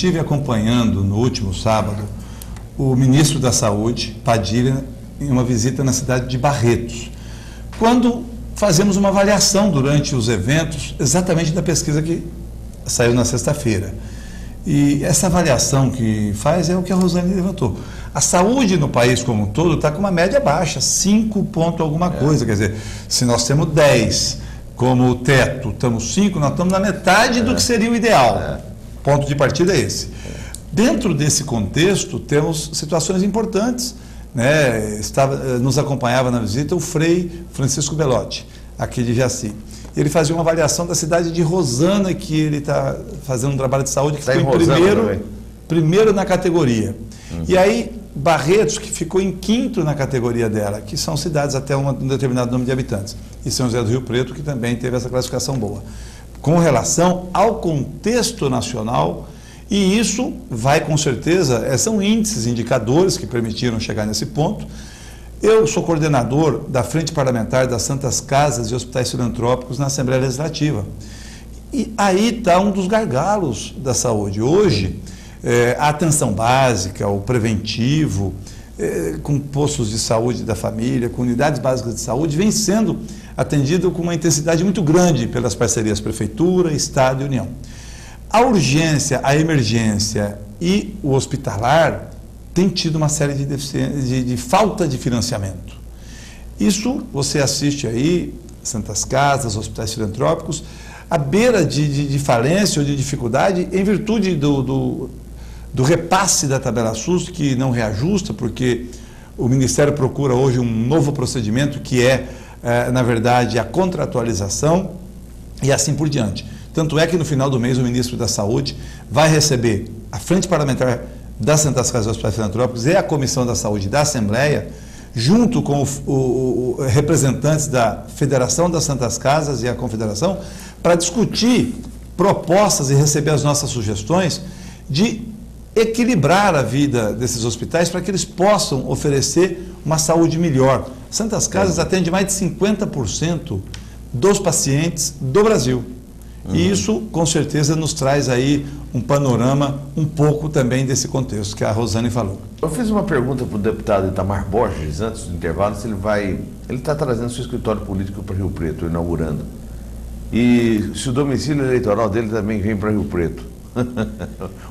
estive acompanhando no último sábado o ministro da Saúde, Padilha, em uma visita na cidade de Barretos, quando fazemos uma avaliação durante os eventos exatamente da pesquisa que saiu na sexta-feira. E essa avaliação que faz é o que a Rosane levantou. A saúde no país como um todo está com uma média baixa, 5 ponto alguma coisa. Quer dizer, se nós temos 10 como teto, estamos 5, nós estamos na metade do que seria o ideal. Ponto de partida é esse. Dentro desse contexto, temos situações importantes, né? Nos acompanhava na visita o Frei Francisco Belotti, aqui de Jaci. Ele fazia uma avaliação da cidade de Rosana, que ele está fazendo um trabalho de saúde que ficou em primeiro na categoria. E aí, Barretos, que ficou em 5º na categoria dela, que são cidades até um determinado número de habitantes. E São José do Rio Preto, que também teve essa classificação boa. Com relação ao contexto nacional, e isso vai com certeza, são índices, indicadores que permitiram chegar nesse ponto. Eu sou coordenador da Frente Parlamentar das Santas Casas e Hospitais Filantrópicos na Assembleia Legislativa. E aí está um dos gargalos da saúde. Hoje, a atenção básica, o preventivo, com postos de saúde da família, com unidades básicas de saúde, vem sendo atendido com uma intensidade muito grande pelas parcerias Prefeitura, Estado e União. A urgência, a emergência e o hospitalar tem tido uma série de deficiências, de falta de financiamento. Isso você assiste aí, Santas Casas, hospitais filantrópicos, à beira de falência ou de dificuldade em virtude do repasse da tabela SUS, que não reajusta, porque o Ministério procura hoje um novo procedimento que na verdade, a contratualização e assim por diante. Tanto é que no final do mês o ministro da Saúde vai receber a Frente Parlamentar das Santas Casas e Hospitais Filantrópicos e a Comissão da Saúde da Assembleia, junto com representantes da Federação das Santas Casas e a Confederação, para discutir propostas e receber as nossas sugestões de equilibrar a vida desses hospitais para que eles possam oferecer uma saúde melhor. Santas Casas atende mais de 50% dos pacientes do Brasil. E isso, com certeza, nos traz aí um panorama um pouco também desse contexto que a Rosane falou. Eu fiz uma pergunta para o deputado Itamar Borges, antes do intervalo, se ele está trazendo seu escritório político para Rio Preto, inaugurando. E se o domicílio eleitoral dele também vem para Rio Preto.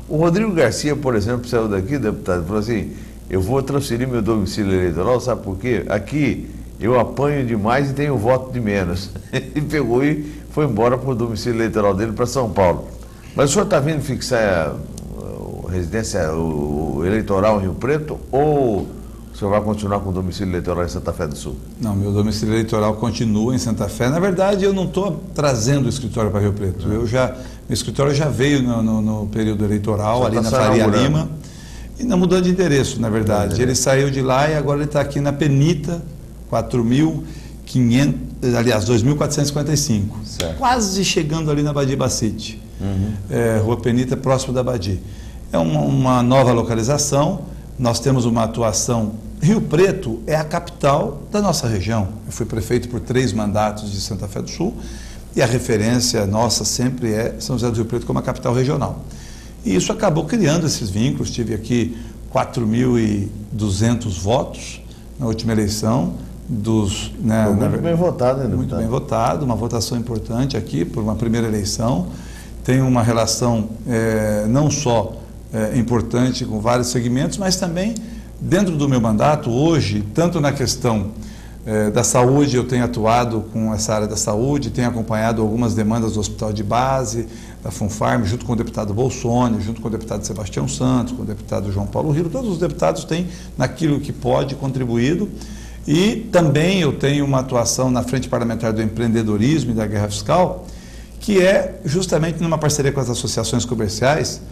O Rodrigo Garcia, por exemplo, saiu daqui, deputado, e falou assim, eu vou transferir meu domicílio eleitoral, sabe por quê? Aqui eu apanho demais e tenho voto de menos. Ele pegou e foi embora para o domicílio eleitoral dele para São Paulo. Mas o senhor está vindo fixar a residência eleitoral em Rio Preto ou o senhor vai continuar com o domicílio eleitoral em Santa Fé do Sul? Não, meu domicílio eleitoral continua em Santa Fé. Na verdade, eu não estou trazendo o escritório para Rio Preto. Meu escritório já veio no período eleitoral, ali na Faria Lima, e não mudou de endereço, na verdade. Ele saiu de lá e agora ele está aqui na Penita, 2.455. Quase chegando ali na Badia Bacite. Rua Penita, próximo da Badia. É uma nova localização. Nós temos uma atuação. Rio Preto é a capital da nossa região. Eu fui prefeito por 3 mandatos de Santa Fé do Sul e a referência nossa sempre é São José do Rio Preto como a capital regional. E isso acabou criando esses vínculos. Tive aqui 4.200 votos na última eleição. Muito bem votado, né, muito bem votado, uma votação importante aqui por uma primeira eleição. Tem uma relação não só importante com vários segmentos, mas também dentro do meu mandato hoje, tanto na questão da saúde, eu tenho atuado com essa área da saúde, tenho acompanhado algumas demandas do Hospital de Base, da Funfarm, junto com o deputado Bolsonaro, junto com o deputado Sebastião Santos, com o deputado João Paulo Rio. Todos os deputados têm, naquilo que pode, contribuído. E também eu tenho uma atuação na Frente Parlamentar do Empreendedorismo e da Guerra Fiscal, que é justamente numa parceria com as associações comerciais,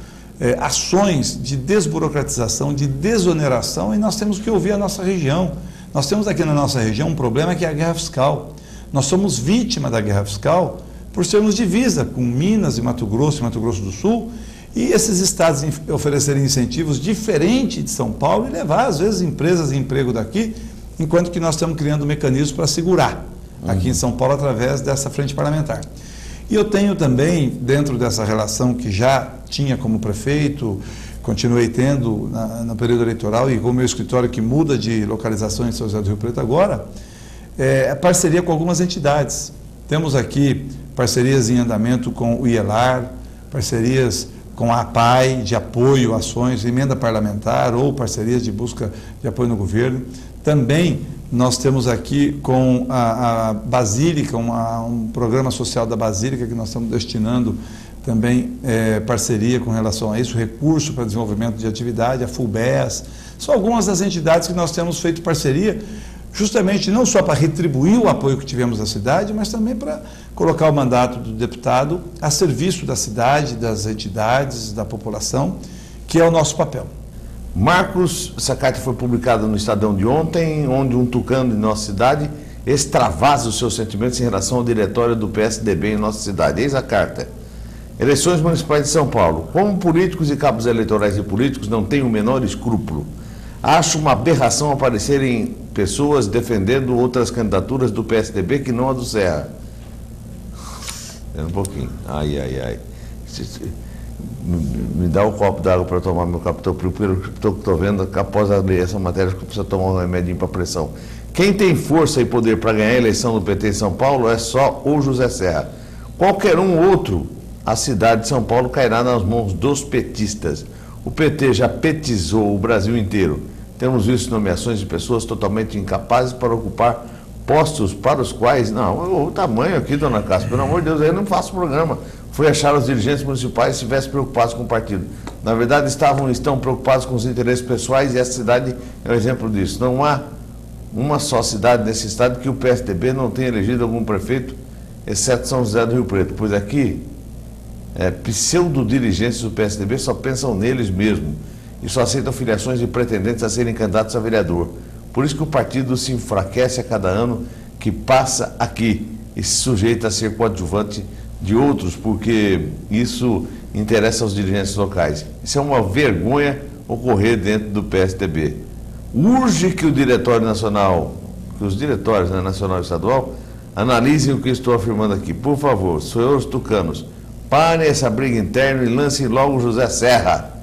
ações de desburocratização, de desoneração, e nós temos que ouvir a nossa região. Nós temos aqui na nossa região um problema que é a guerra fiscal. Nós somos vítima da guerra fiscal por sermos divisa com Minas e Mato Grosso do Sul, e esses estados oferecerem incentivos diferentes de São Paulo e levar, às vezes, empresas e emprego daqui, enquanto que nós estamos criando mecanismos para segurar aqui em São Paulo através dessa frente parlamentar. E eu tenho também, dentro dessa relação que já tinha como prefeito, continuei tendo no período eleitoral e com o meu escritório que muda de localização em São José do Rio Preto agora, a parceria com algumas entidades. Temos aqui parcerias em andamento com o IELAR, parcerias com a APAI, de apoio, ações, emenda parlamentar ou parcerias de busca de apoio no governo. Também nós temos aqui com a Basílica, um programa social da Basílica que nós estamos destinando também parceria com relação a isso, recurso para desenvolvimento de atividade, a FUBES. São algumas das entidades que nós temos feito parceria, justamente não só para retribuir o apoio que tivemos da cidade, mas também para colocar o mandato do deputado a serviço da cidade, das entidades, da população, que é o nosso papel. Marcos, essa carta foi publicada no Estadão de ontem, onde um tucano de nossa cidade extravasa os seus sentimentos em relação ao diretório do PSDB em nossa cidade. Eis a carta. Eleições municipais de São Paulo. Como políticos e cabos eleitorais e políticos não têm o menor escrúpulo, acho uma aberração aparecerem pessoas defendendo outras candidaturas do PSDB que não a do Serra. Um pouquinho. Ai. Me dá um copo d'água para tomar meu capitão, pelo que estou vendo, que após ler essa matéria, que precisa tomar um remedinho para pressão. Quem tem força e poder para ganhar a eleição do PT em São Paulo é só o José Serra. Qualquer um outro, a cidade de São Paulo cairá nas mãos dos petistas. O PT já petizou o Brasil inteiro. Temos visto nomeações de pessoas totalmente incapazes para ocupar postos para os quais... Não, o tamanho aqui, dona Cássia, pelo amor de Deus, eu não faço programa. Fui achar os dirigentes municipais se estivessem preocupados com o partido. Na verdade, estão preocupados com os interesses pessoais e essa cidade é um exemplo disso. Não há uma só cidade nesse estado que o PSDB não tenha elegido algum prefeito, exceto São José do Rio Preto, pois aqui pseudo-dirigentes do PSDB só pensam neles mesmo e só aceitam filiações de pretendentes a serem candidatos a vereador. Por isso que o partido se enfraquece a cada ano que passa aqui e se sujeita a ser coadjuvante de outros, porque isso interessa aos dirigentes locais. Isso é uma vergonha ocorrer dentro do PSDB. Urge que o Diretório Nacional, que os diretórios nacional e estadual, analisem o que estou afirmando aqui. Por favor, senhores tucanos, parem essa briga interna e lancem logo José Serra.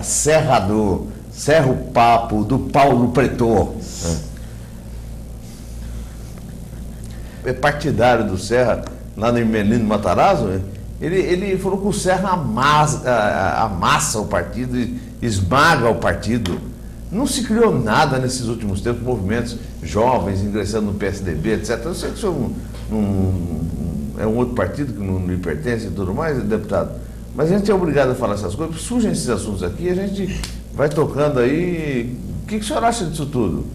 Serrador, Serra o Papo, do Paulo Pretor. É partidário do Serra, lá no Hermelino Matarazzo, ele falou que o Serra amassa o partido, esmaga o partido. Não se criou nada nesses últimos tempos, movimentos jovens ingressando no PSDB, etc. Eu sei que isso é um outro partido que não lhe pertence e tudo mais, deputado, mas a gente é obrigado a falar essas coisas, porque surgem esses assuntos aqui e a gente vai tocando aí. O que o senhor acha disso tudo?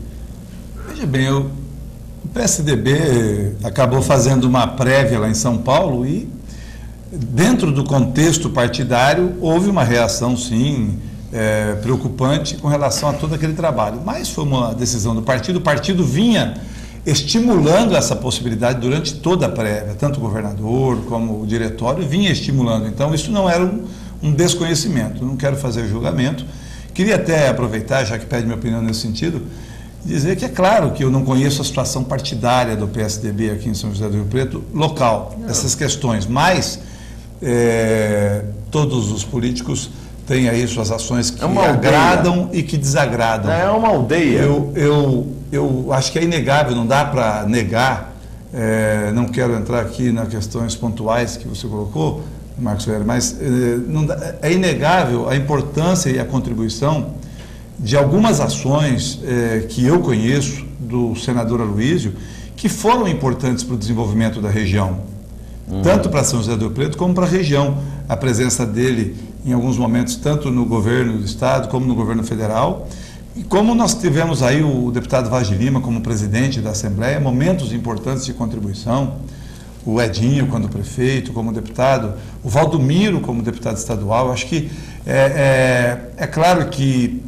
Veja bem, o PSDB acabou fazendo uma prévia lá em São Paulo e, dentro do contexto partidário, houve uma reação, sim, preocupante com relação a todo aquele trabalho. Mas foi uma decisão do partido. O partido vinha estimulando essa possibilidade durante toda a prévia, tanto o governador como o diretório vinha estimulando. Então, isso não era um desconhecimento. Não quero fazer julgamento. Queria até aproveitar, já que pede minha opinião nesse sentido, dizer que é claro que eu não conheço a situação partidária do PSDB aqui em São José do Rio Preto, local, essas questões, mas todos os políticos têm aí suas ações que agradam e que desagradam. É uma aldeia. Eu acho que é inegável, não dá para negar, não quero entrar aqui nas questões pontuais que você colocou, Marcos Ferreira, mas é inegável a importância e a contribuição de algumas ações que eu conheço do senador Aloísio, que foram importantes para o desenvolvimento da região, tanto para São José do Rio Preto como para a região. A presença dele em alguns momentos, tanto no governo do estado como no governo federal, e como nós tivemos aí o deputado Vaz de Lima como presidente da Assembleia, momentos importantes de contribuição, o Edinho quando prefeito, como deputado, o Valdomiro como deputado estadual. Acho que é claro que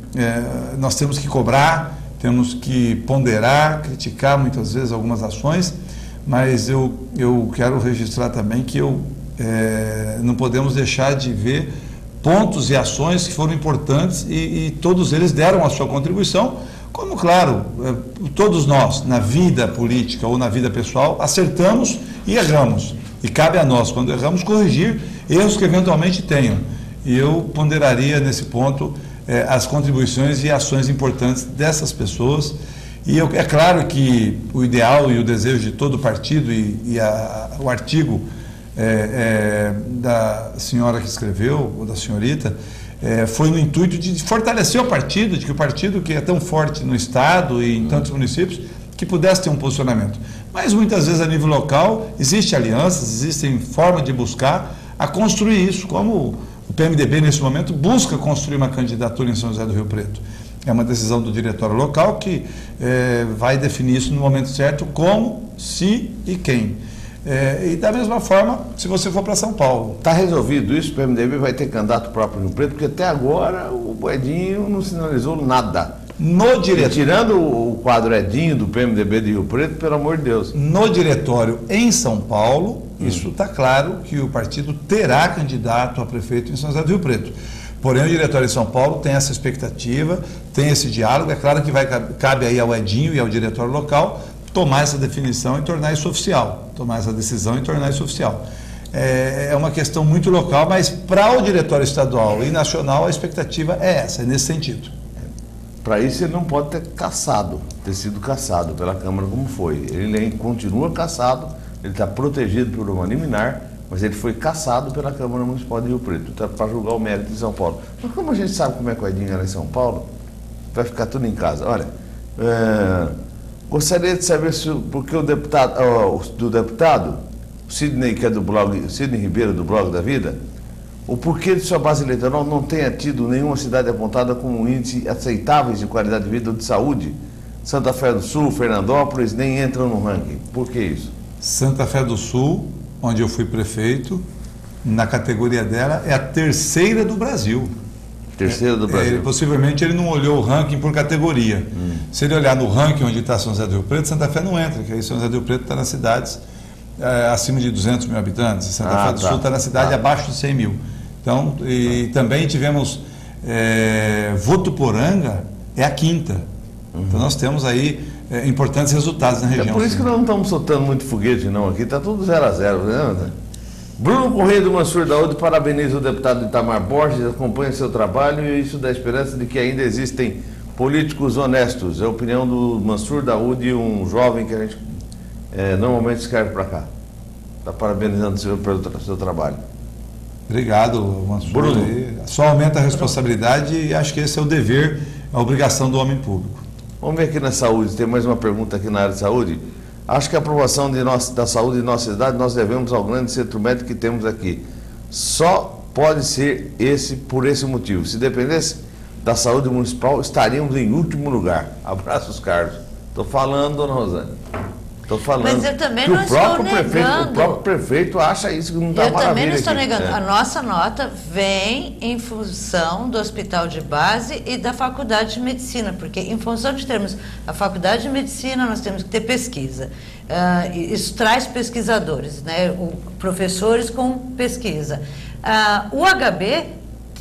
nós temos que cobrar, temos que ponderar, criticar muitas vezes algumas ações, mas eu quero registrar também que não podemos deixar de ver pontos e ações que foram importantes e todos eles deram a sua contribuição, Como, claro, todos nós, na vida política ou na vida pessoal, acertamos e erramos. E cabe a nós, quando erramos, corrigir erros que eventualmente tenham. E eu ponderaria nesse ponto as contribuições e ações importantes dessas pessoas. E é claro que o ideal e o desejo de todo o partido o artigo da senhora que escreveu, ou da senhorita, foi no intuito de fortalecer o partido, de que o partido que é tão forte no Estado e em tantos municípios, que pudesse ter um posicionamento. Mas muitas vezes a nível local existem alianças, existem formas de buscar a construir isso, como o PMDB nesse momento busca construir uma candidatura em São José do Rio Preto. É uma decisão do diretório local que vai definir isso no momento certo, como, se e quem. E da mesma forma, se você for para São Paulo. Está resolvido isso? O PMDB vai ter candidato próprio no Rio Preto, porque até agora o Edinho não sinalizou nada. Tirando o quadro Edinho do PMDB de Rio Preto, pelo amor de Deus. No diretório em São Paulo, isso está claro que o partido terá candidato a prefeito em São José do Rio Preto. Porém, o diretório em São Paulo tem essa expectativa, tem esse diálogo. É claro que cabe aí ao Edinho e ao diretório local tomar essa definição e tornar isso oficial, tomar essa decisão e tornar isso oficial. É uma questão muito local, mas para o diretório estadual e nacional a expectativa é essa, é nesse sentido. Para isso ele não pode ter sido cassado pela Câmara como foi. Ele continua cassado, ele está protegido por uma liminar, mas ele foi cassado pela Câmara Municipal de Rio Preto, tá, para julgar o mérito de São Paulo. Mas como a gente sabe como é que o Edinho era em São Paulo, vai ficar tudo em casa. Olha, gostaria de saber porque o deputado Sidney, que é do blog, Sidney Ribeiro, do Blog da Vida, o porquê de sua base eleitoral não tenha tido nenhuma cidade apontada como um índice aceitáveis de qualidade de vida ou de saúde. Santa Fé do Sul, Fernandópolis, nem entram no ranking. Por que isso? Santa Fé do Sul, onde eu fui prefeito, na categoria dela, é a terceira do Brasil. Terceira do Brasil. Possivelmente ele não olhou o ranking por categoria. Se ele olhar no ranking onde está São José do Rio Preto, Santa Fé não entra, que aí São José do Rio Preto está nas cidades acima de 200 mil habitantes, Santa Fé do Sul está na cidade abaixo de 100 mil. Então, também tivemos Votuporanga, é a quinta. Então nós temos aí importantes resultados na região. É por isso que nós não estamos soltando muito foguete não aqui, está tudo 0 a 0, né? Bruno Correia do Mansur Daúde parabeniza o deputado Itamar Borges, acompanha seu trabalho e isso dá esperança de que ainda existem políticos honestos. É a opinião do Mansur Daúde, um jovem que a gente normalmente escreve para cá. Está parabenizando o senhor pelo seu trabalho. Obrigado, Mansur. Bruno. Só aumenta a responsabilidade e acho que esse é o dever, a obrigação do homem público. Vamos ver aqui na saúde, tem mais uma pergunta aqui na área de saúde. Acho que a aprovação da saúde de nossa cidade nós devemos ao grande centro médico que temos aqui. Só pode ser por esse motivo. Se dependesse da saúde municipal, estaríamos em último lugar. Abraços, Carlos. Estou falando, dona Rosane. Estou falando. Mas eu também não estou negando. O próprio prefeito acha isso que não está maravilha. Eu também não estou aqui, negando. A nossa nota vem em função do hospital de base e da faculdade de medicina, porque em função de termos a faculdade de medicina, nós temos que ter pesquisa. Isso traz pesquisadores, né? Professores com pesquisa. O HB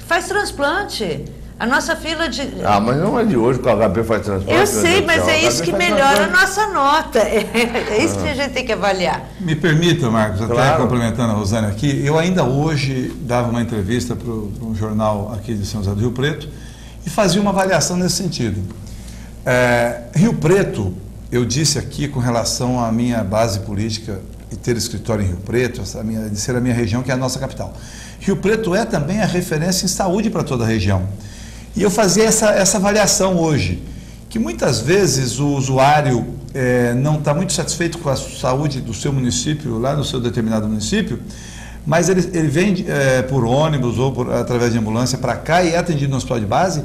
faz transplante. A nossa fila de... mas não é de hoje que o HB faz transplante. Eu sei, mas é isso que melhora a nossa nota. É isso que a gente tem que avaliar. Me permita, Marcos, até complementando a Rosane aqui, eu ainda hoje dava uma entrevista para um jornal aqui de São José do Rio Preto e fazia uma avaliação nesse sentido. Rio Preto, eu disse aqui com relação à minha base política e ter escritório em Rio Preto, de ser a minha região, que é a nossa capital. Rio Preto é também a referência em saúde para toda a região. E eu fazia essa avaliação hoje, que muitas vezes o usuário não está muito satisfeito com a saúde do seu município, lá no seu determinado município, mas ele vem por ônibus ou através de ambulância para cá e é atendido no hospital de base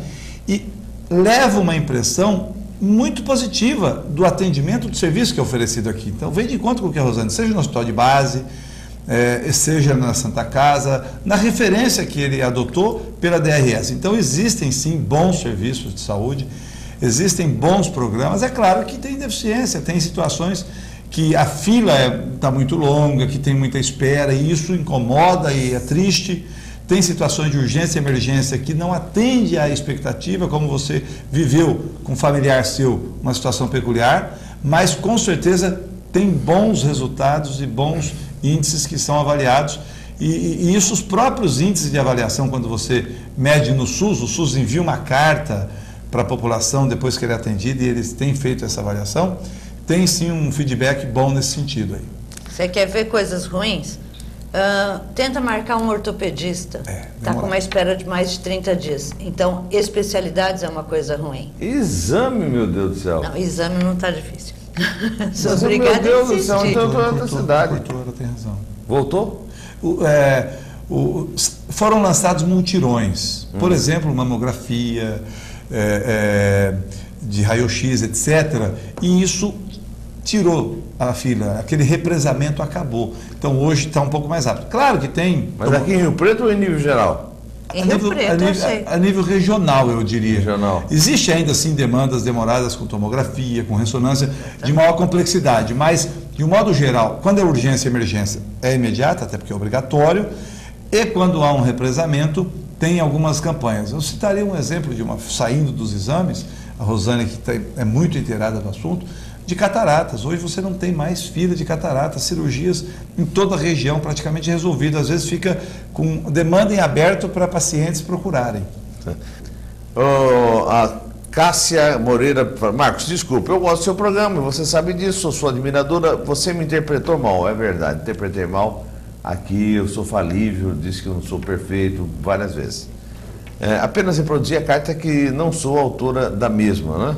e leva uma impressão muito positiva do atendimento do serviço que é oferecido aqui. Então, vem de encontro com o que a Rosane, seja no hospital de base, seja na Santa Casa, na referência que ele adotou pela DRS. Então, existem sim bons serviços de saúde, existem bons programas. É claro que tem deficiência, tem situações que a fila está muito longa, que tem muita espera, e isso incomoda e é triste. tem situações de urgência e emergência que não atende à expectativa, como você viveu com um familiar seu, uma situação peculiar, mas com certeza tem bons resultados e bons índices que são avaliados. E isso, os próprios índices de avaliação, quando você mede no SUS, o SUS envia uma carta para a população depois que ele é atendido e eles têm feito essa avaliação, tem sim um feedback bom nesse sentido aí. Você quer ver coisas ruins? Tenta marcar um ortopedista. Está com uma espera de mais de 30 dias. Então, especialidades é uma coisa ruim. Exame, meu Deus do céu. Não, exame não está difícil. Sou Mas, obrigada meu Deus a do céu, insistir. então eu estou em outra cidade. Ela tem razão. Voltou? Foram lançados multirões. Por exemplo, mamografia, de raio-x, etc. E isso tirou a fila, aquele represamento acabou. Então hoje está um pouco mais rápido. Claro que tem... Mas aqui em Rio Preto ou em nível geral? Em Rio Preto, eu sei. A nível regional, eu diria. Regional. Existe ainda, assim, demandas demoradas com tomografia, com ressonância, de maior complexidade, mas, de um modo geral, quando é urgência e emergência, é imediata, até porque é obrigatório, e quando há um represamento, tem algumas campanhas. Eu citaria um exemplo de saindo dos exames, a Rosane, que é muito inteirada no assunto, de cataratas. Hoje você não tem mais fila de cataratas, cirurgias em toda a região praticamente resolvidas. Às vezes fica com demanda em aberto para pacientes procurarem. A Cássia Moreira, Marcos, desculpa, eu gosto do seu programa, você sabe disso, sou sua admiradora, você me interpretou mal, é verdade, interpretei mal. Aqui eu sou falível, disse que eu não sou perfeito várias vezes. Apenas reproduzi a carta que não sou autora da mesma, né?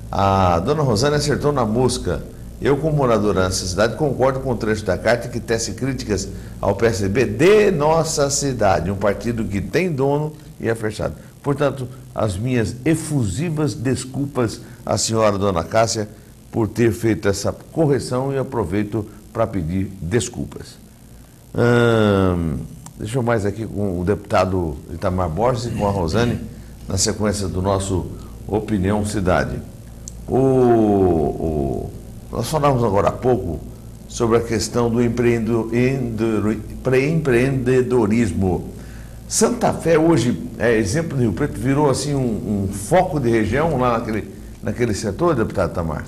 A dona Rosane acertou na mosca. Eu, como moradora dessa cidade, concordo com o trecho da carta que tece críticas ao PSDB de nossa cidade, um partido que tem dono e é fechado. Portanto, as minhas efusivas desculpas à senhora dona Cássia por ter feito essa correção e aproveito para pedir desculpas. Deixa eu mais aqui com o deputado Itamar Borges e com a Rosane, na sequência do nosso Opinião Cidade. Nós falamos agora há pouco sobre a questão do empreendedorismo. Santa Fé hoje, exemplo do Rio Preto, virou assim um foco de região lá naquele setor, deputado Itamar?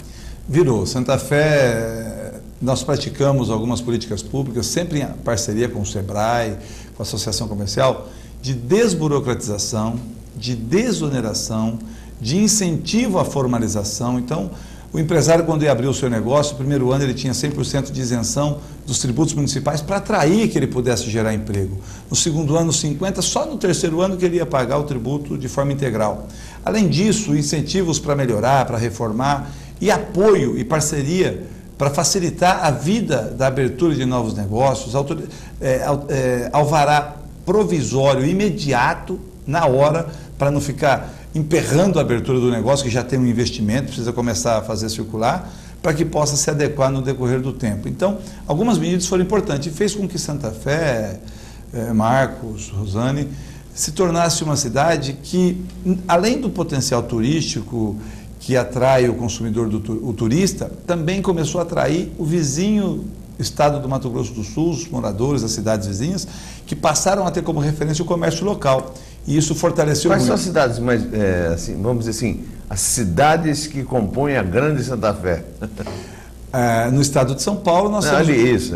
Virou. Santa Fé, nós praticamos algumas políticas públicas, sempre em parceria com o SEBRAE, com a Associação Comercial, de desburocratização, de desoneração, de incentivo à formalização. Então, o empresário, quando ia abrir o seu negócio, no primeiro ano ele tinha 100% de isenção dos tributos municipais para atrair que ele pudesse gerar emprego. No segundo ano, 50%, só no terceiro ano que ele ia pagar o tributo de forma integral. Além disso, incentivos para melhorar, para reformar, e apoio e parceria para facilitar a vida da abertura de novos negócios, alvará provisório imediato, na hora, para não ficar emperrando a abertura do negócio, que já tem um investimento, precisa começar a fazer circular, para que possa se adequar no decorrer do tempo. Então, algumas medidas foram importantes e fez com que Santa Fé, Marcos, Rosane, se tornasse uma cidade que, além do potencial turístico que atrai o consumidor, o turista, também começou a atrair o vizinho estado do Mato Grosso do Sul, os moradores das cidades vizinhas, que passaram a ter como referência o comércio local. E isso fortaleceu muito. Quais são as cidades mais, assim, vamos dizer assim, as cidades que compõem a grande Santa Fé? No estado de São Paulo, nós temos... Isso,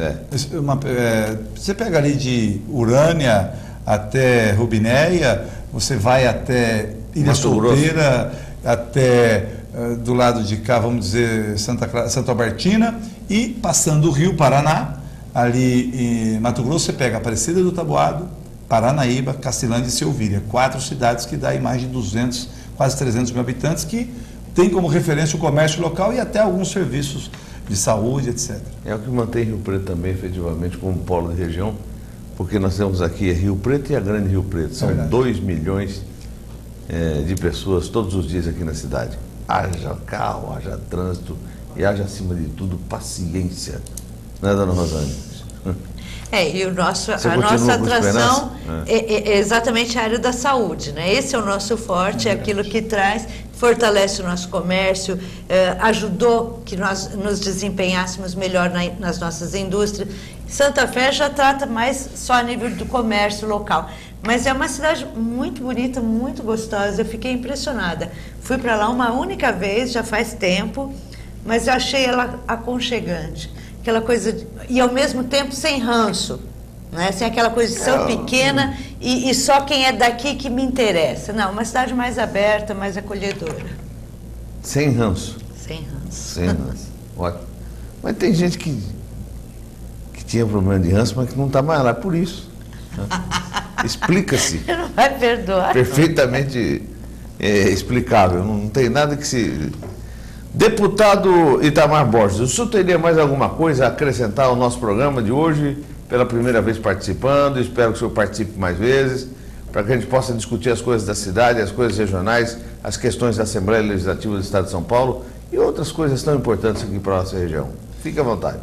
você pega ali de Urânia até Rubinéia, você vai até Ilha Solteira, até do lado de cá, vamos dizer, Santa Albertina, e passando o Rio Paraná, ali em Mato Grosso, você pega Aparecida do Taboado, Paranaíba, Cacilândia e Silvíria. 4 cidades que dá aí mais de 200, quase 300 mil habitantes, que tem como referência o comércio local e até alguns serviços de saúde, etc. É o que mantém Rio Preto também, efetivamente, como polo de região, porque nós temos aqui Rio Preto e a Grande Rio Preto. São 2 milhões de pessoas todos os dias aqui na cidade. Haja carro, haja trânsito e haja, acima de tudo, paciência. Não é, dona Rosane? E a nossa atração é exatamente a área da saúde, né? Esse é o nosso forte, é aquilo que fortalece o nosso comércio, ajudou que nós nos desempenhássemos melhor nas nossas indústrias. Santa Fé já trata mais só a nível do comércio local. Mas é uma cidade muito bonita, muito gostosa. Eu fiquei impressionada. Fui para lá uma única vez, já faz tempo, mas eu achei ela aconchegante. Aquela coisa, e ao mesmo tempo sem ranço, né? Sem aquela coisa de ser pequena e só quem é daqui que me interessa. Não, uma cidade mais aberta, mais acolhedora. Sem ranço. Sem ranço. Sem ranço. Ótimo. Mas tem gente que tinha problema de ranço, mas que não está mais lá por isso. Explica-se. Não vai perdoar. Perfeitamente explicável. Não tem nada que se... Deputado Itamar Borges, o senhor teria mais alguma coisa a acrescentar ao nosso programa de hoje? Pela primeira vez participando, espero que o senhor participe mais vezes, para que a gente possa discutir as coisas da cidade, as coisas regionais, as questões da Assembleia Legislativa do Estado de São Paulo e outras coisas tão importantes aqui para a nossa região. Fique à vontade.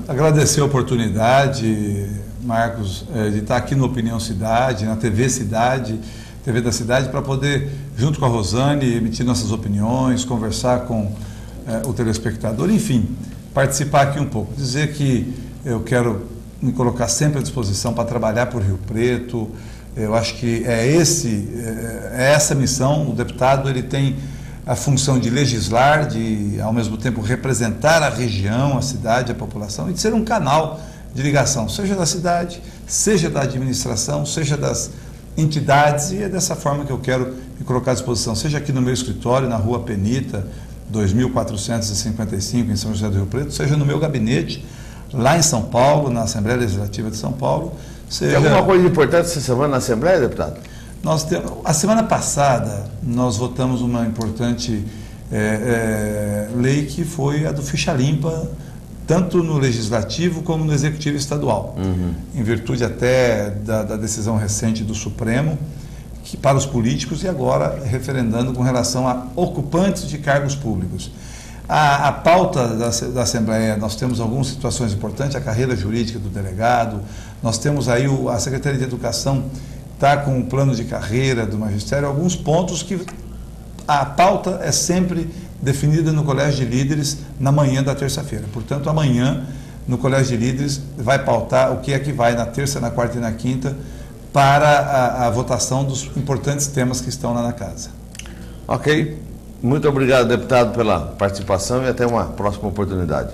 Agradecer a oportunidade, Marcos, de estar aqui no Opinião Cidade, na TV Cidade, TV da Cidade, para poder, junto com a Rosane, emitir nossas opiniões, conversar com o telespectador, enfim, participar aqui um pouco. Dizer que eu quero me colocar sempre à disposição para trabalhar por Rio Preto. Eu acho que é essa missão. O deputado, ele tem a função de legislar, de, ao mesmo tempo, representar a região, a cidade, a população, e de ser um canal de ligação, seja da cidade, seja da administração, seja das entidades, e é dessa forma que eu quero me colocar à disposição, seja aqui no meu escritório, na Rua Penita, 2455, em São José do Rio Preto, seja no meu gabinete, lá em São Paulo, na Assembleia Legislativa de São Paulo. Tem alguma coisa importante essa semana na Assembleia, deputado? A semana passada, nós votamos uma importante lei, que foi a do ficha limpa, tanto no Legislativo como no Executivo Estadual, em virtude até da decisão recente do Supremo, que para os políticos, e agora referendando com relação a ocupantes de cargos públicos. A pauta da Assembleia, nós temos algumas situações importantes, a carreira jurídica do delegado, nós temos aí a Secretaria de Educação está com o plano de carreira do magistério, alguns pontos que a pauta é sempre definida no Colégio de Líderes na manhã da terça-feira. Portanto, amanhã, no Colégio de Líderes, vai pautar o que é que vai na terça, na quarta e na quinta para a votação dos importantes temas que estão lá na casa. Ok. Muito obrigado, deputado, pela participação e até uma próxima oportunidade.